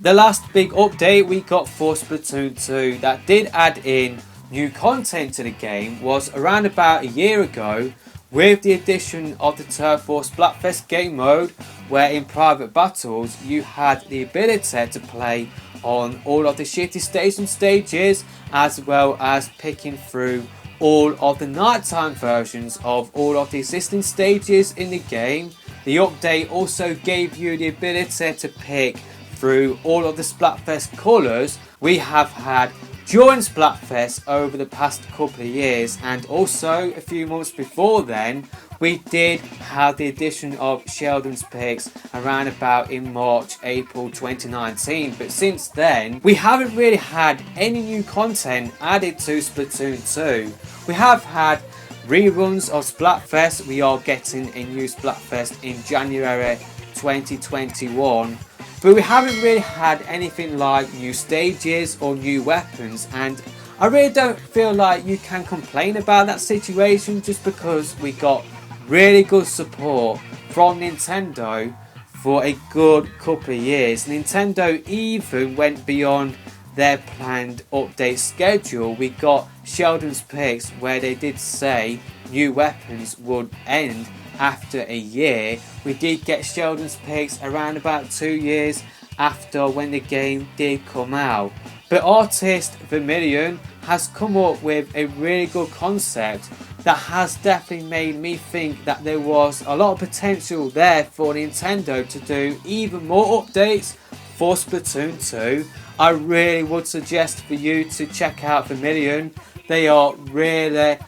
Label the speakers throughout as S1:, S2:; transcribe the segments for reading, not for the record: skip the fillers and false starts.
S1: The last big update we got for Splatoon 2 that did add in new content to the game was around about a year ago with the addition of the Turf War Splatfest game mode, where in private battles you had the ability to play on all of the shifty station stages, as well as picking through all of the nighttime versions of all of the existing stages in the game. The update also gave you the ability to pick through all of the Splatfest colours we have had during Splatfest over the past couple of years, and also a few months before then we did have the addition of Sheldon's picks around about in March, April 2019, but since then we haven't really had any new content added to Splatoon 2. We have had reruns of Splatfest. We are getting a new Splatfest in January 2021. But we haven't really had anything like new stages or new weapons, and I really don't feel like you can complain about that situation, just because we got really good support from Nintendo for a good couple of years. Nintendo even went beyond their planned update schedule. We got Sheldon's picks where they did say new weapons would end after a year. We did get Sheldon's picks around about 2 years after when the game did come out. But artist Vermilion has come up with a really good concept that has definitely made me think that there was a lot of potential there for Nintendo to do even more updates for Splatoon 2. I really would suggest for you to check out Vermilion. They are really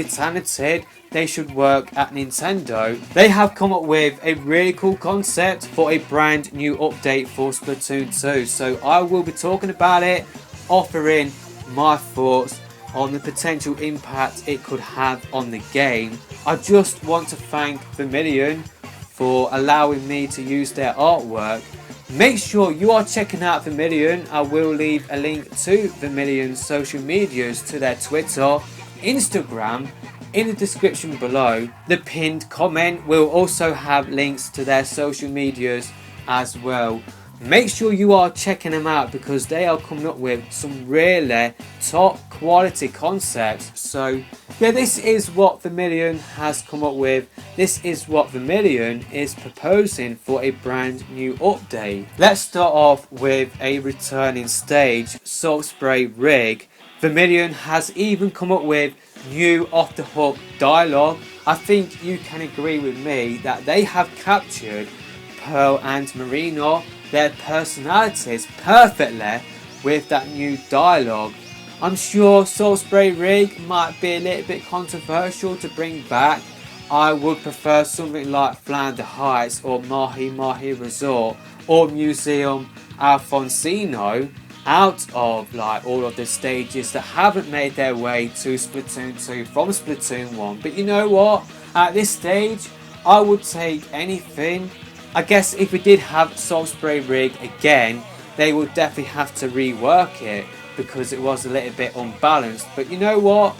S1: talented. They should work at Nintendo. They have come up with a really cool concept for a brand new update for Splatoon 2. So I will be talking about it, offering my thoughts on the potential impact it could have on the game. I just want to thank Vermilion for allowing me to use their artwork. Make sure you are checking out Vermilion. I will leave a link to Vermilion's social medias, to their Twitter, Instagram, in the description below. The pinned comment will also have links to their social medias as well. Make sure you are checking them out because they are coming up with some really top quality concepts. So yeah, this is what Vermilion has come up with. This is what Vermilion is proposing for a brand new update. Let's start off with a returning stage, Salt Spray Rig. Vermilion has even come up with new off the hook dialogue. I think you can agree with me that they have captured Pearl and Marina, their personalities, perfectly with that new dialogue. I'm sure Salt Spray Rig might be a little bit controversial to bring back. I would prefer something like Flounder Heights or Mahi Mahi Resort or Museum Alfonsino out of like all of the stages that haven't made their way to Splatoon 2 from Splatoon 1. But you know what? At this stage, I would take anything. I guess if we did have Salt Spray Rig again, they would definitely have to rework it because it was a little bit unbalanced. But you know what?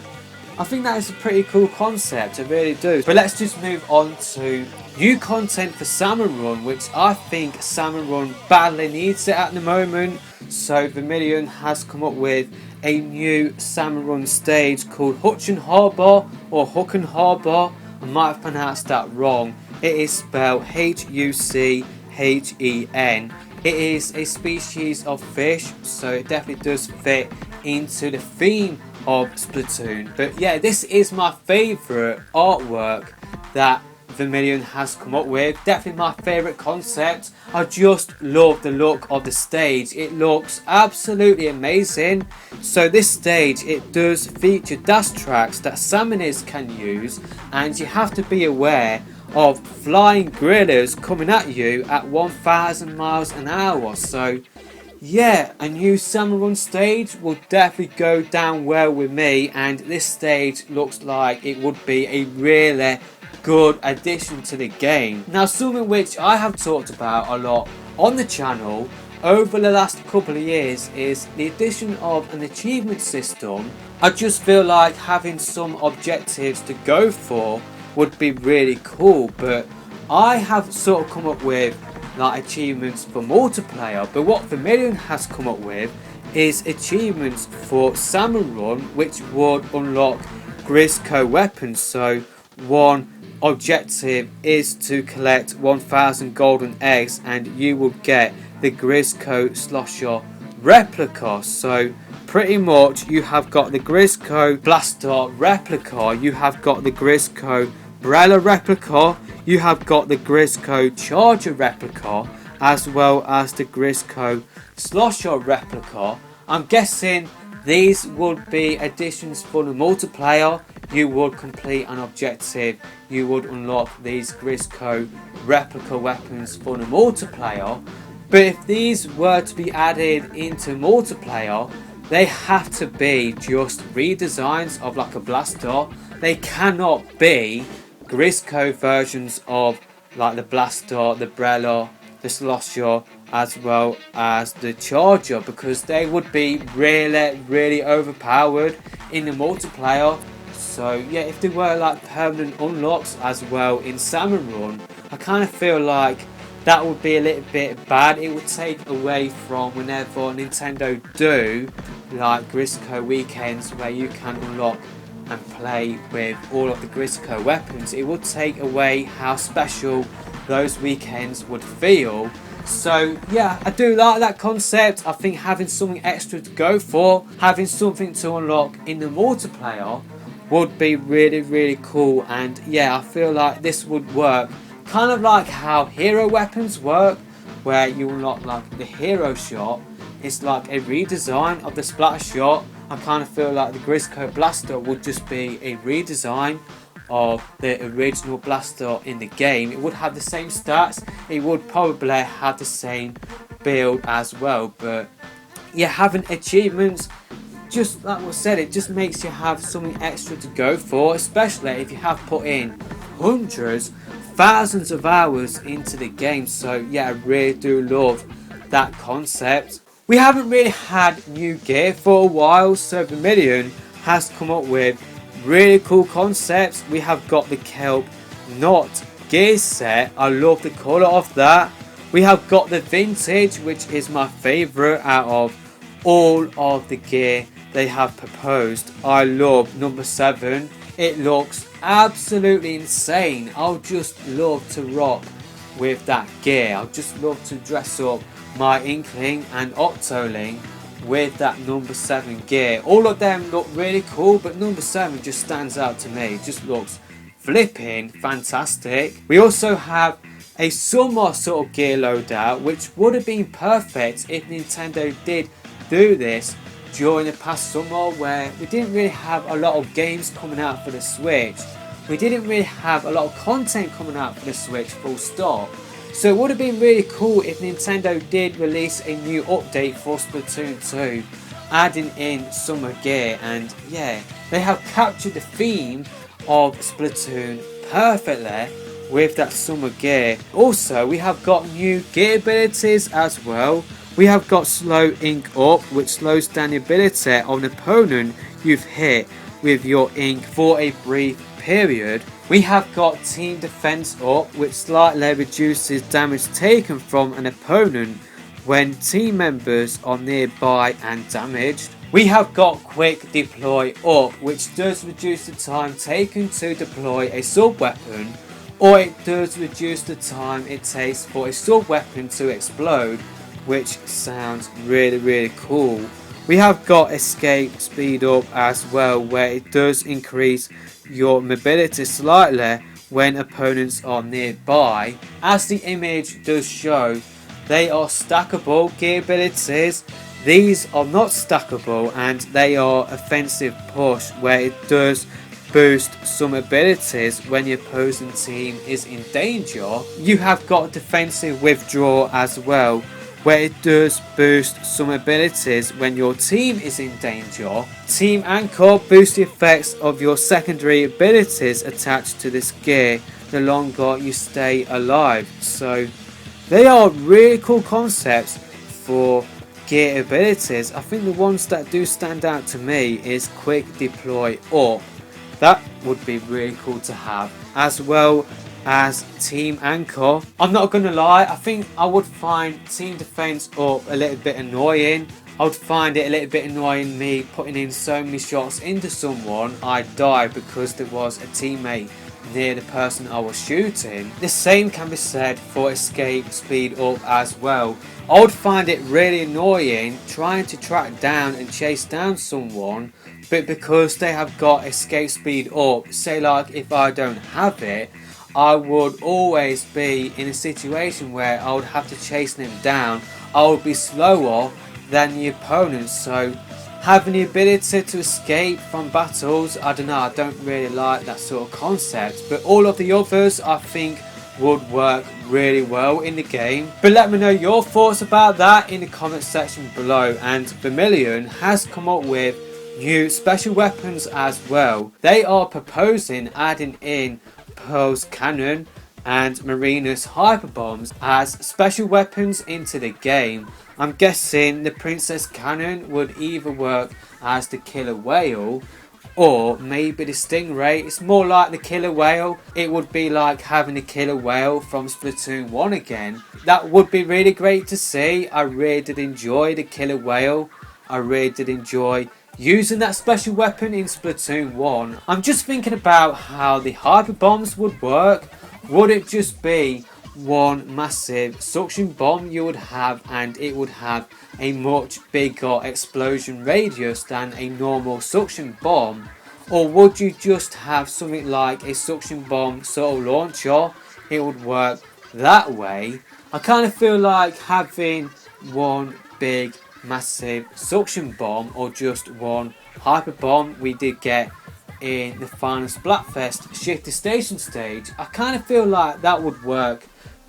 S1: I think that is a pretty cool concept, I really do. But let's just move on to new content for Salmon Run, which I think Salmon Run badly needs it at the moment. So Vermilion has come up with a new Salmon Run stage called Hutchen Harbour or Hucken Harbour. I might have pronounced that wrong. It is spelled Huchen. It is a species of fish, so it definitely does fit into the theme of Splatoon. But yeah, this is my favourite artwork that Vermilion has come up with. Definitely my favourite concept. I just love the look of the stage. It looks absolutely amazing. So this stage, it does feature dash tracks that salmonists can use, and you have to be aware of flying gorillas coming at you at 1,000 miles an hour. So yeah, a new Salmon Run stage will definitely go down well with me, and this stage looks like it would be a really good addition to the game. Now, something which I have talked about a lot on the channel over the last couple of years is the addition of an achievement system. I just feel like having some objectives to go for would be really cool, but I have sort of come up with like achievements for multiplayer, but what Vermilion has come up with is achievements for Salmon Run, which would unlock Grisco weapons. So one objective is to collect 1000 golden eggs and you will get the Grisco Slosher replica. So pretty much you have got the Grisco Blaster replica, you have got the Grisco Brella replica, you have got the Grisco Charger replica, as well as the Grisco Slosher replica. I'm guessing these would be additions for the multiplayer. You would complete an objective, you would unlock these Grisco replica weapons for the multiplayer. But if these were to be added into multiplayer, they have to be just redesigns of like a blaster. They cannot be Grisco versions of like the blaster, the Brella, the Slosher, as well as the Charger, because they would be really overpowered in the multiplayer. So yeah, if there were like permanent unlocks as well in Salmon Run, I kind of feel like that would be a little bit bad. It would take away from whenever Nintendo do like Grisco weekends where you can unlock and play with all of the Grisco weapons. It would take away how special those weekends would feel. So yeah, I do like that concept. I think having something extra to go for, having something to unlock in the multiplayer would be really cool. And yeah, I feel like this would work kind of like how hero weapons work, where you unlock like the hero shot. It's like a redesign of the splatter shot. I kind of feel like the Grisco Blaster would just be a redesign of the original blaster in the game. It would have the same stats, it would probably have the same build as well, but yeah, having achievements, just like I said, it just makes you have something extra to go for, especially if you have put in hundreds, thousands of hours into the game. So yeah, I really do love that concept. We haven't really had new gear for a while, so Vermilion has come up with really cool concepts. We have got the Kelp Knot gear set. I love the colour of that. We have got the Vintage, which is my favourite out of all of the gear they have proposed. I love number 7. It looks absolutely insane. I'll just love to rock with that gear. I'll just love to dress up my Inkling and Octoling with that number 7 gear. All of them look really cool, but number 7 just stands out to me. It just looks flipping fantastic. We also have a summer sort of gear loadout, which would have been perfect if Nintendo did do this during the past summer, where we didn't really have a lot of games coming out for the Switch. We didn't really have a lot of content coming out for the Switch, full stop. So it would have been really cool if Nintendo did release a new update for Splatoon 2, adding in summer gear. And yeah, they have captured the theme of Splatoon perfectly with that summer gear. Also, we have got new gear abilities as well. We have got Slow Ink Up, which slows down the ability of an opponent you've hit with your ink for a brief period. We have got Team Defense Up, which slightly reduces damage taken from an opponent when team members are nearby and damaged. We have got Quick Deploy Up, which does reduce the time taken to deploy a sub-weapon, or it does reduce the time it takes for a sub-weapon to explode, which sounds really cool. We have got Escape Speed Up as well, where it does increase your mobility slightly when opponents are nearby. As the image does show, they are stackable gear abilities. These are not stackable, and they are Offensive Push, where it does boost some abilities when the opposing team is in danger. You have got Defensive Withdraw as well, where it does boost some abilities when your team is in danger. Team Anchor boosts the effects of your secondary abilities attached to this gear the longer you stay alive. So they are really cool concepts for gear abilities. I think the ones that do stand out to me is Quick Deploy Up. That would be really cool to have. As well as team anchor. I'm not gonna lie, I think I would find team defense up a little bit annoying. I would find it a little bit annoying me putting in so many shots into someone I die because there was a teammate near the person I was shooting. The same can be said for escape speed up as well. I would find it really annoying trying to track down and chase down someone, but because they have got escape speed up, say like if I don't have it, I would always be in a situation where I would have to chase them down. I would be slower than the opponent, so having the ability to escape from battles, I don't know, I don't really like that sort of concept, but all of the others I think would work really well in the game. But let me know your thoughts about that in the comment section below. And Vermilion has come up with new special weapons as well. They are proposing adding in Pearl's cannon and Marina's hyper bombs as special weapons into the game. I'm guessing the Princess Cannon would either work as the killer whale or maybe the stingray. It's more like the killer whale. It would be like having the killer whale from Splatoon 1 again. That would be really great to see. I really did enjoy the killer whale. I really did enjoy using that special weapon in Splatoon 1. I'm just thinking about how the hyper bombs would work. Would it just be one massive suction bomb you would have, and it would have a much bigger explosion radius than a normal suction bomb? Or would you just have something like a suction bomb sort of launcher? It would work that way. I kind of feel like having one big massive suction bomb or just one hyper bomb we did get in the final Splatfest Shifty Station stage. I kind of feel like that would work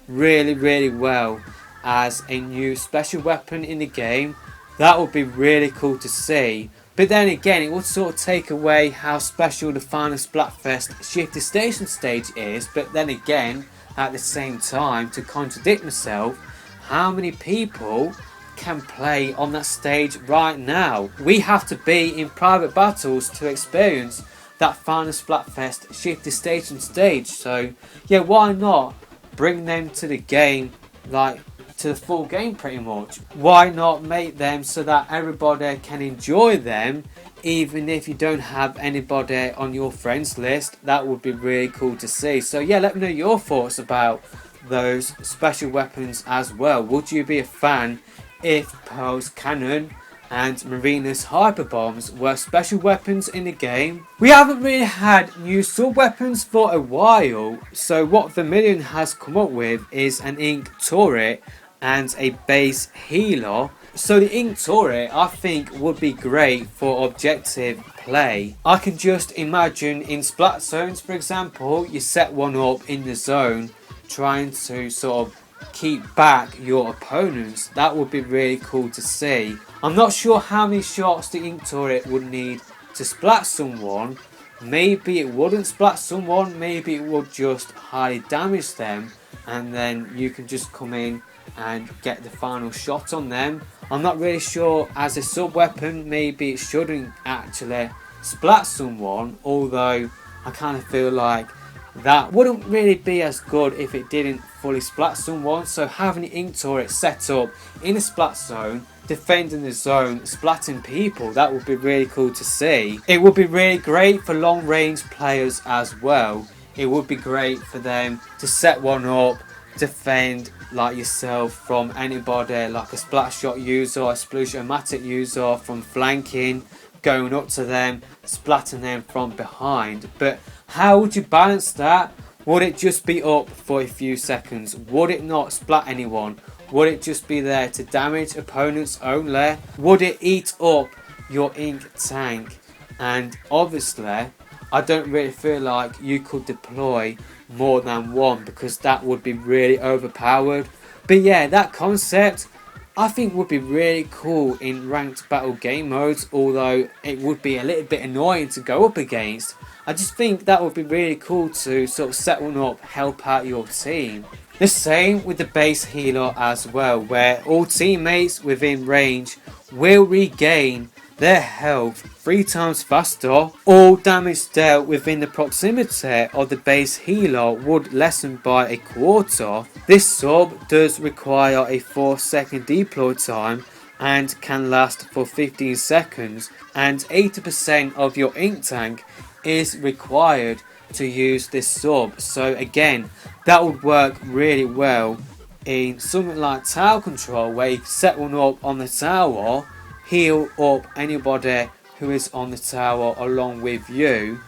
S1: really well as a new special weapon in the game. That would be really cool to see, but then again it would sort of take away how special the final Splatfest Shifty Station stage is. But then again, at the same time, to contradict myself, how many people can play on that stage right now? We have to be in private battles to experience that final Splatfest Shifty Station stage. So yeah, why not bring them to the game, like to the full game pretty much? Why not make them so that everybody can enjoy them even if you don't have anybody on your friends list? That would be really cool to see. So yeah, let me know your thoughts about those special weapons as well. Would you be a fan if Pearl's cannon and Marina's hyper bombs were special weapons in the game? We haven't really had new sub weapons for a while, so what Vermilion has come up with is an ink turret and a base healer. So the ink turret I think would be great for objective play. I can just imagine in splat zones, for example, you set one up in the zone trying to sort of keep back your opponents. That would be really cool to see. I'm not sure how many shots the ink turret would need to splat someone. Maybe it wouldn't splat someone, maybe it would just highly damage them, and then you can just come in and get the final shot on them. I'm not really sure. As a sub weapon, maybe it shouldn't actually splat someone, although I kind of feel like that wouldn't really be as good if it didn't fully splat someone. So having the ink turret set up in a splat zone, defending the zone, splatting people, that would be really cool to see. It would be really great for long range players as well. It would be great for them to set one up, defend like yourself from anybody, like a splat shot user, a Splatoon user, from flanking, going up to them, splatting them from behind. But how would you balance that? Would it just be up for a few seconds? Would it not splat anyone? Would it just be there to damage opponents only? Would it eat up your ink tank? And obviously I don't really feel like you could deploy more than one, because that would be really overpowered. But yeah, that concept I think would be really cool in ranked battle game modes, although it would be a little bit annoying to go up against. I just think that would be really cool to sort of set one up, help out your team. The same with the base healer as well, where all teammates within range will regain their health 3 times faster, all damage dealt within the proximity of the base healer would lessen by a quarter. This sub does require a 4-second deploy time and can last for 15 seconds, and 80% of your ink tank is required to use this sub. So again, that would work really well in something like tower control, where you set one up on the tower, heal up anybody who is on the tower along with you.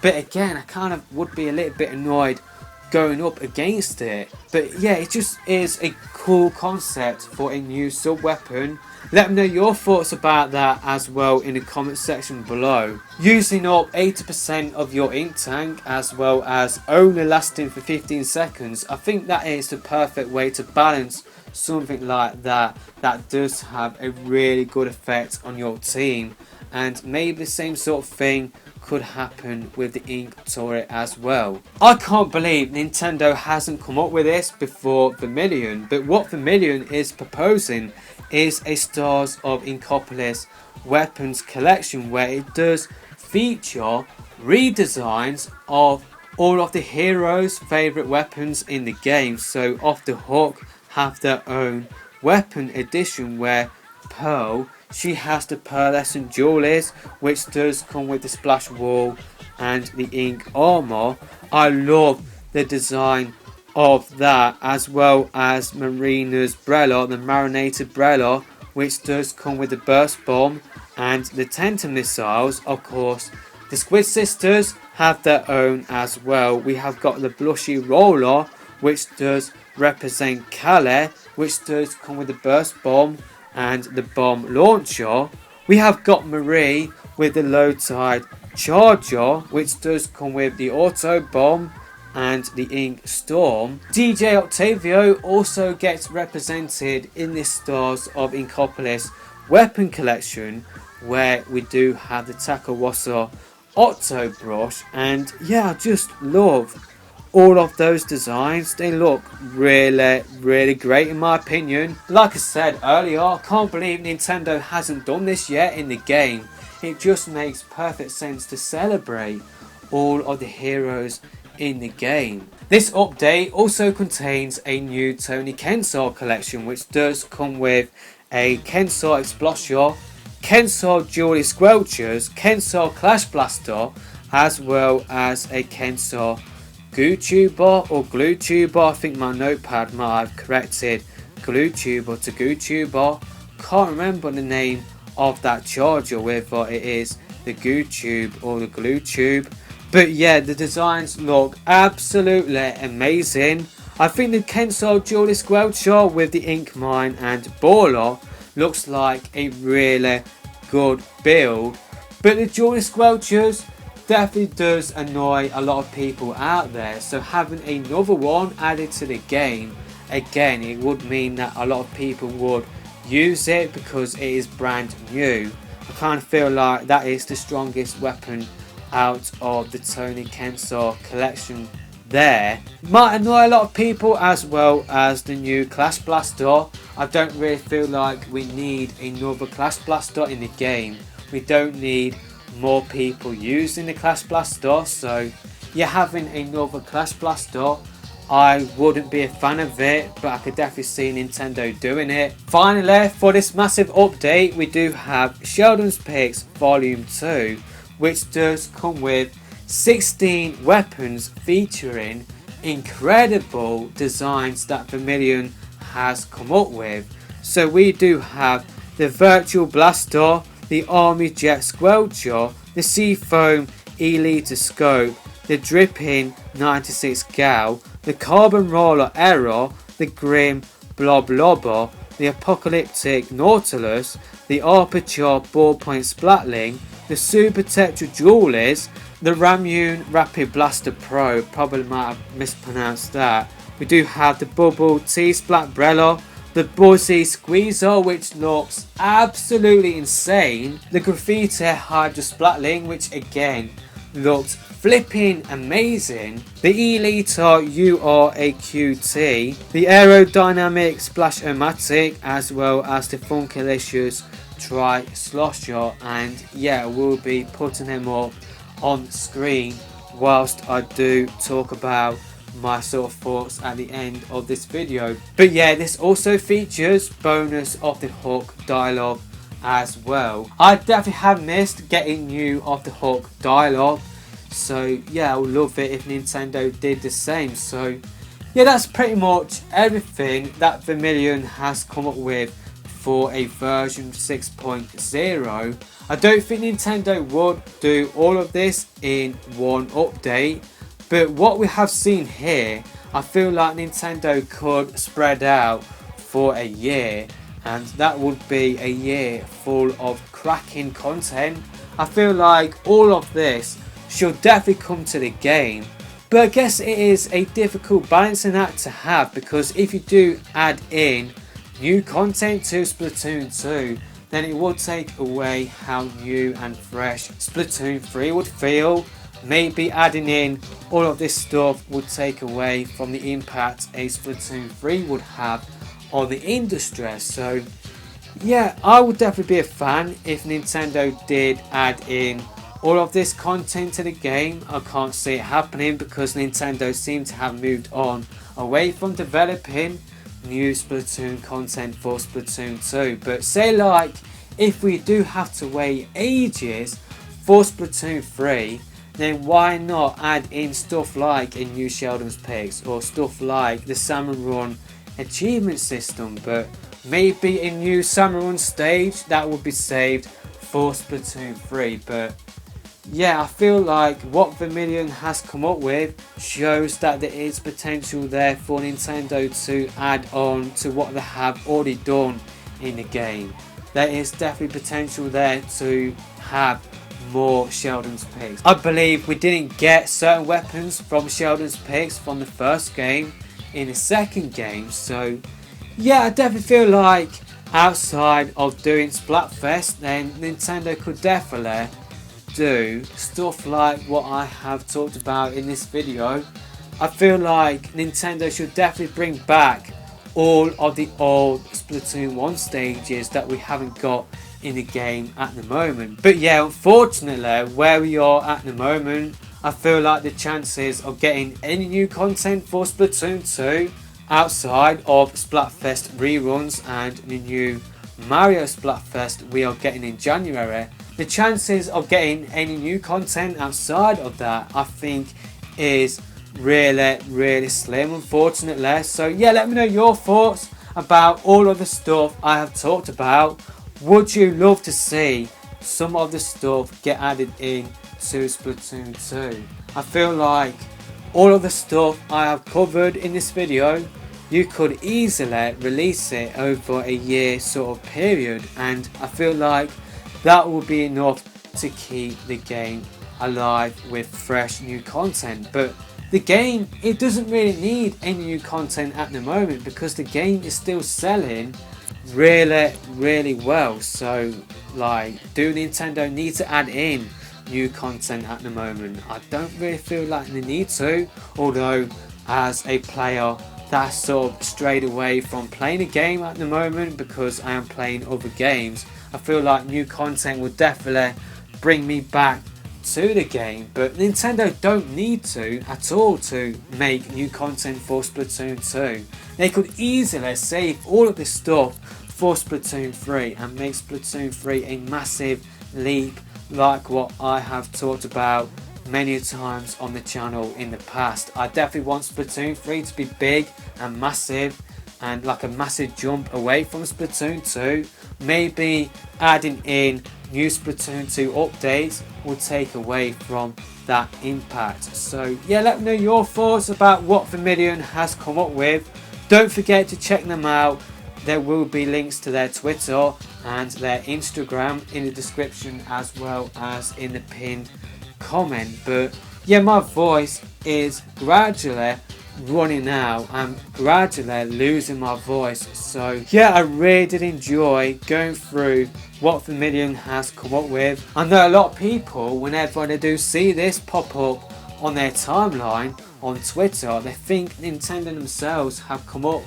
S1: But again, I kind of would be a little bit annoyed going up against it. But yeah, it just is a cool concept for a new sub weapon. Let me know your thoughts about that as well in the comment section below. Using up 80% of your ink tank as well as only lasting for 15 seconds, I think that is the perfect way to balance something like that does have a really good effect on your team. And maybe the same sort of thing could happen with the ink turret as well. I can't believe Nintendo hasn't come up with this before Vermilion, but what Vermilion is proposing is a Stars of INKREDIBLE weapons collection, where it does feature redesigns of all of the heroes' favourite weapons in the game. So Off the Hook have their own weapon edition, where Pearl, she has the pearlescent jewelries, which does come with the splash wall and the ink armor. I love the design of that, as well as Marina's Brella, the marinated Brella, which does come with the burst bomb and the Tenta missiles. Of course, the Squid Sisters have their own as well. We have got the Blushy Roller, which does represent Calais, which does come with the burst bomb and the bomb launcher. We have got Marie with the low tide charger, which does come with the auto bomb and the ink storm. DJ Octavio also gets represented in this Stars of INKREDIBLE weapon collection, where we do have the Takawasa Octo brush. And yeah, I just love all of those designs. They look really great in my opinion. Like I said earlier, I can't believe Nintendo hasn't done this yet in the game. It just makes perfect sense to celebrate all of the heroes in the game. This update also contains a new Tony Kensar collection, which does come with a Kensar Explosion, Kensar Jewelry Squelchers, Kensar Clash Blaster, as well as a Kensar Goo Tuber or Glue Tuber. I think my notepad might have corrected Glue Tuber to Goo Tuber. Can't remember the name of that charger, whether it is the Goo Tube or the Glue Tube. But yeah, the designs look absolutely amazing. I think the Kensar Jewelry Squelcher with the Ink Mine and Baller looks like a really good build. But the Jewelry Squelchers definitely does annoy a lot of people out there. So having another one added to the game, again, it would mean that a lot of people would use it because it is brand new. I kind of feel like that is the strongest weapon out of the Tony Kensar collection there. Might annoy a lot of people, as well as the new Clash Blaster. I don't really feel like we need another Clash Blaster in the game. We don't need more people using the Clash Blaster, so yeah, having another Clash Blaster, I wouldn't be a fan of it, but I could definitely see Nintendo doing it. Finally, for this massive update, we do have Sheldon's Picks Volume 2, which does come with 16 weapons featuring incredible designs that Vermilion has come up with. So we do have the Virtual Blaster, the Army Jet Squelcher, the Seafoam E-Liter Scope, the Dripping 96 Gal, the Carbon Roller Error, the Grim Blob Lobber, the Apocalyptic Nautilus, the Aperture Ballpoint Splatling, the Super Tetra Jewelers, the Ramune Rapid Blaster Pro, probably might have mispronounced that. We do have the Bubble T-Splat Brella, the Buzzy Squeezer, which looks absolutely insane, the Graffiti Hydra Splatling, which again looks flipping amazing. The Elita URAQT, the Aerodynamic Splash-O-Matic, as well as the Funkalicious Tri-Slosher, and yeah, we'll be putting them up on screen whilst I do talk about my sort of thoughts at the end of this video. But yeah, this also features bonus off the hook dialogue as well. I definitely have missed getting new off the hook dialogue, so yeah, I would love it if Nintendo did the same. So yeah, that's pretty much everything that Vermilion has come up with for a version 6.0. I don't think Nintendo would do all of this in one update, but what we have seen here, I feel like Nintendo could spread out for a year, and that would be a year full of cracking content. I feel like all of this should definitely come to the game, but I guess it is a difficult balancing act to have, because if you do add in new content to Splatoon 2, then it would take away how new and fresh Splatoon 3 would feel. Maybe adding in all of this stuff would take away from the impact a Splatoon 3 would have on the industry. So yeah, I would definitely be a fan if Nintendo did add in all of this content to the game. I can't see it happening because Nintendo seem to have moved on away from developing new Splatoon content for Splatoon 2. But say like if we do have to wait ages for Splatoon 3, then why not add in stuff like a new Sheldon's Picks or stuff like the Salmon Run achievement system, but maybe a new Salmon Run stage that would be saved for Splatoon 3. But yeah, I feel like what Vermilion has come up with shows that there is potential there for Nintendo to add on to what they have already done in the game. There is definitely potential there to have more Sheldon's Picks. I believe we didn't get certain weapons from Sheldon's Picks from the first game in the second game, so yeah, I definitely feel like outside of doing Splatfest, then Nintendo could definitely do stuff like what I have talked about in this video. I feel like Nintendo should definitely bring back all of the old Splatoon 1 stages that we haven't got in the game at the moment. But yeah, unfortunately, where we are at the moment, I feel like the chances of getting any new content for Splatoon 2 outside of Splatfest reruns and the new Mario Splatfest we are getting in January, the chances of getting any new content outside of that, I think, is really slim, unfortunately. So yeah, let me know your thoughts about all of the stuff I have talked about. Would you love to see some of the stuff get added in to Splatoon 2? I feel like all of the stuff I have covered in this video, you could easily release it over a year sort of period, and I feel like that will be enough to keep the game alive with fresh new content. But the game, it doesn't really need any new content at the moment because the game is still selling really well. So like, do Nintendo need to add in new content at the moment? I don't really feel like they need to, although as a player that's sort of strayed away from playing a game at the moment because I am playing other games, I feel like new content would definitely bring me back to the game. But Nintendo don't need to at all to make new content for Splatoon 2. They could easily save all of this stuff for Splatoon 3 and make Splatoon 3 a massive leap like what I have talked about many times on the channel in the past. I definitely want Splatoon 3 to be big and massive and like a massive jump away from Splatoon 2. Maybe adding in new Splatoon 2 updates will take away from that impact. So yeah, let me know your thoughts about what Vermilion has come up with. Don't forget to check them out. There will be links to their Twitter and their Instagram in the description as well as in the pinned comment. But yeah, my voice is gradually running out. I'm gradually losing my voice. So yeah, I really did enjoy going through what Vermilion has come up with. I know a lot of people, whenever they do see this pop up on their timeline on Twitter, they think Nintendo themselves have come up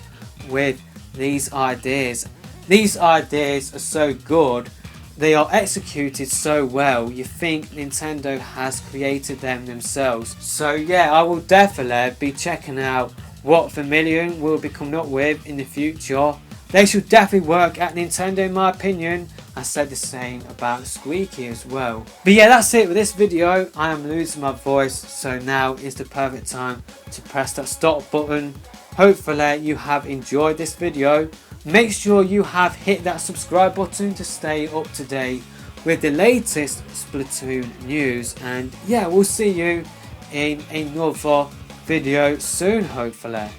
S1: with these ideas. These ideas are so good, they are executed so well, you think Nintendo has created them themselves. So yeah, I will definitely be checking out what Vermilion will be coming up with in the future. They should definitely work at Nintendo in my opinion. I said the same about Squeaky as well. But yeah, that's it with this video. I am losing my voice, so now is the perfect time to press that stop button. Hopefully you have enjoyed this video. Make sure you have hit that subscribe button to stay up to date with the latest Splatoon news. And yeah, we'll see you in another video soon, hopefully.